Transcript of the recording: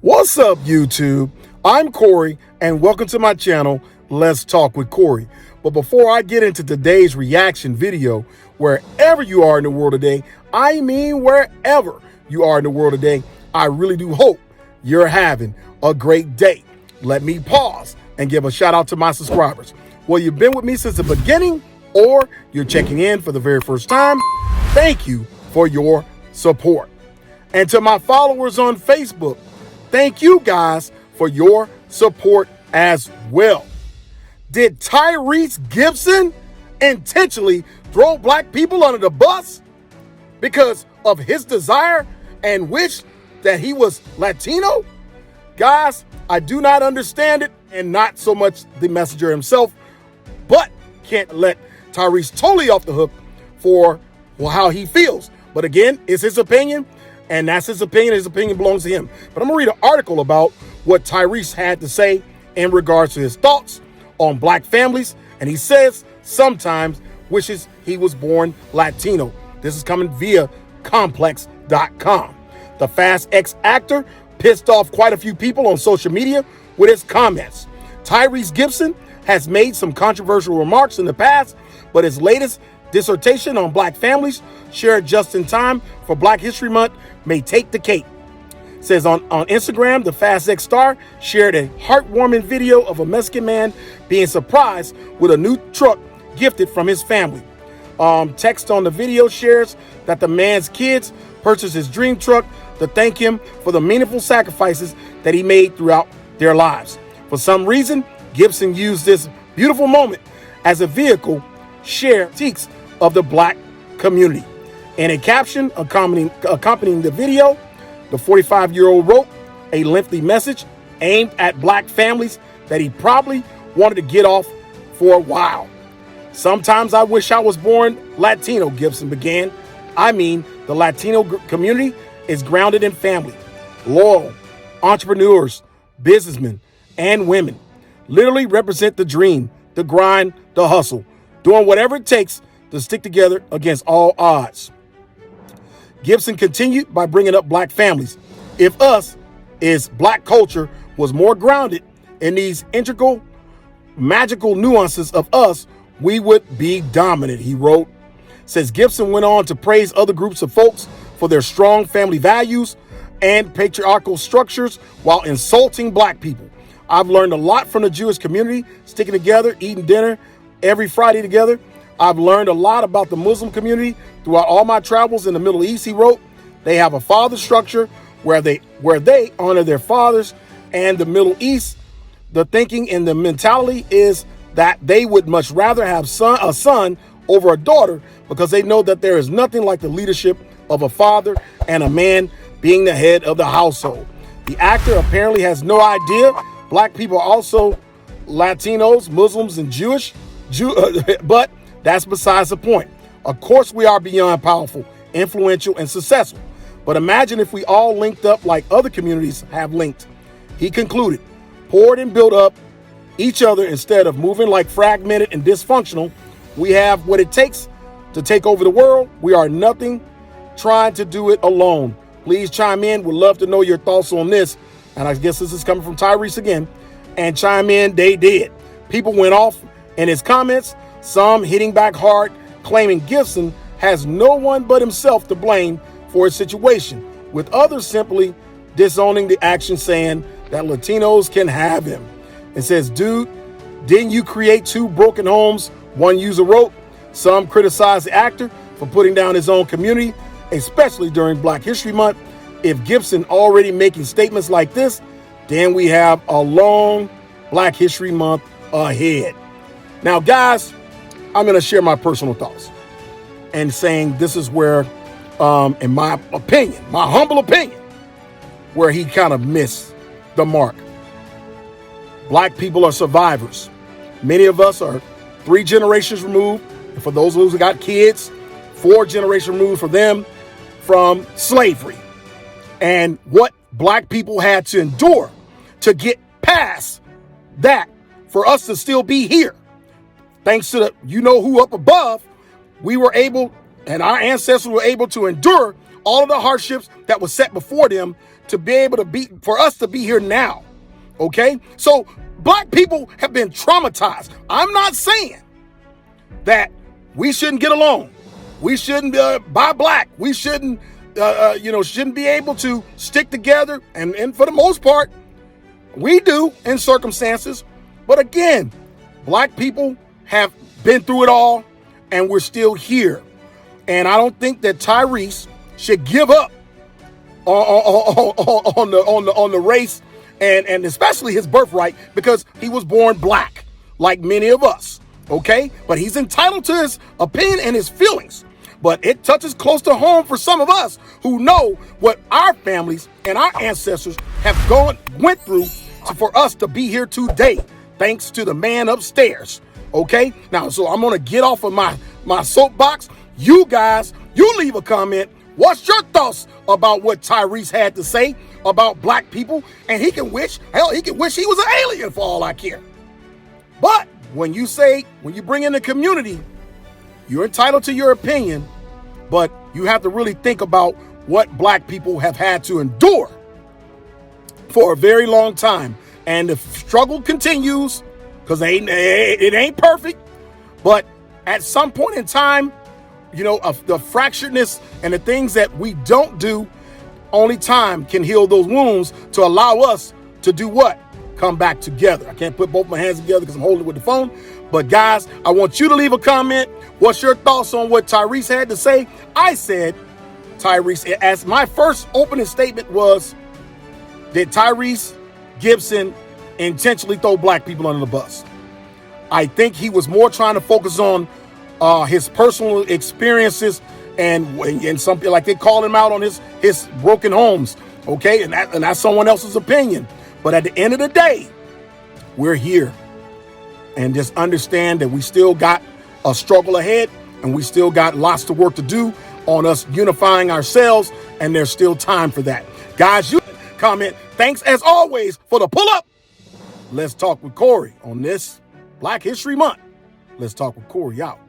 What's up, YouTube? I'm Corey, and welcome to my channel, Let's Talk with Corey. But before I get into today's reaction video, wherever you are in the world today, I mean wherever you are in the world today, I really do hope you're having a great day. Let me pause and give a shout out to my subscribers. Whether you've been with me since the beginning or you're checking in for the very first time, thank you for your support. And to my followers on Facebook, thank you guys for your support as well. Did Tyrese Gibson intentionally throw black people under the bus because of his desire and wish that he was Latino? Guys, I do not understand it, and not so much the messenger himself, but can't let Tyrese totally off the hook for how he feels. But again, it's his opinion. And that's his opinion. His opinion belongs to him. But I'm going to read an article about what Tyrese had to say in regards to his thoughts on black families. And he says sometimes wishes he was born Latino. This is coming via complex.com. The Fast X actor pissed off quite a few people on social media with his comments. Tyrese Gibson has made some controversial remarks in the past, but his latest dissertation on black families, shared just in time for Black History Month, may take the cake. It says on Instagram, the Fast X star shared a heartwarming video of a Mexican man being surprised with a new truck gifted from his family. Text on the video shares that the man's kids purchased his dream truck to thank him for the meaningful sacrifices that he made throughout their lives. For some reason, Gibson used this beautiful moment as a vehicle share critiques of the black community. In a caption accompanying the video, the 45-year-old wrote a lengthy message aimed at black families that he probably wanted to get off for a while. Sometimes I wish I was born Latino, Gibson began. I mean, the Latino community is grounded in family, loyal entrepreneurs, businessmen, and women. Literally represent the dream, the grind, the hustle, doing whatever it takes to stick together against all odds. Gibson continued by bringing up black families. If us, is black culture, was more grounded in these integral, magical nuances of us, we would be dominant, he wrote. Says Gibson went on to praise other groups of folks for their strong family values and patriarchal structures while insulting black people. I've learned a lot from the Jewish community, sticking together, eating dinner every Friday together. I've learned a lot about the Muslim community throughout all my travels in the Middle East, he wrote. They have a father structure where they honor their fathers, and the Middle East, the thinking and the mentality is that they would much rather have a son over a daughter because they know that there is nothing like the leadership of a father and a man being the head of the household. The actor apparently has no idea black people are also Latinos, Muslims, and Jewish, but that's besides the point. Of course, we are beyond powerful, influential, and successful. But imagine if we all linked up like other communities have linked. He concluded, poured and built up each other instead of moving like fragmented and dysfunctional. We have what it takes to take over the world. We are nothing trying to do it alone. Please chime in. Would love to know your thoughts on this. And I guess this is coming from Tyrese again. And chime in, they did. People went off in his comments, some hitting back hard, claiming Gibson has no one but himself to blame for his situation, with others simply disowning the action, saying that Latinos can have him. It says, dude, didn't you create two broken homes? One user wrote. Some criticize the actor for putting down his own community, especially during Black History Month. If Gibson already making statements like this, then we have a long Black History Month ahead. Now, guys, I'm going to share my personal thoughts and saying this is where, in my opinion, my humble opinion, where he kind of missed the mark. Black people are survivors. Many of us are 3 generations removed. And for those who got kids, 4 generations removed for them from slavery. And what black people had to endure to get past that for us to still be here. Thanks to the you-know-who up above, we were able, and our ancestors were able to endure all of the hardships that was set before them to be able to be, for us to be here now. Okay? So black people have been traumatized. I'm not saying that we shouldn't get along. We shouldn't buy black. We shouldn't, shouldn't be able to stick together. And for the most part, we do in circumstances. But again, black people have been through it all, and we're still here. And I don't think that Tyrese should give up on the race and especially his birthright, because he was born black, like many of us. Okay, but he's entitled to his opinion and his feelings. But it touches close to home for some of us who know what our families and our ancestors have went through for us to be here today, thanks to the man upstairs. Okay, now, so I'm gonna get off of my soapbox. You guys, you leave a comment. What's your thoughts about what Tyrese had to say about black people? And he can wish he was an alien for all I care. But when you bring in the community, you're entitled to your opinion, but you have to really think about what black people have had to endure for a very long time. And the struggle continues, because it ain't perfect. But at some point in time, the fracturedness and the things that we don't do, only time can heal those wounds to allow us to do what? Come back together. I can't put both my hands together because I'm holding it with the phone. But guys, I want you to leave a comment. What's your thoughts on what Tyrese had to say? I said, Tyrese, as my first opening statement was, did Tyrese Gibson intentionally throw black people under the bus? I think he was more trying to focus on his personal experiences and something like they call him out on his broken homes. Okay, and that's someone else's opinion. But at the end of the day, we're here. And just understand that we still got a struggle ahead, and we still got lots of work to do on us unifying ourselves, and there's still time for that. Guys, you comment. Thanks as always for the pull up. Let's talk with Corey on this Black History Month. Let's talk with Corey out.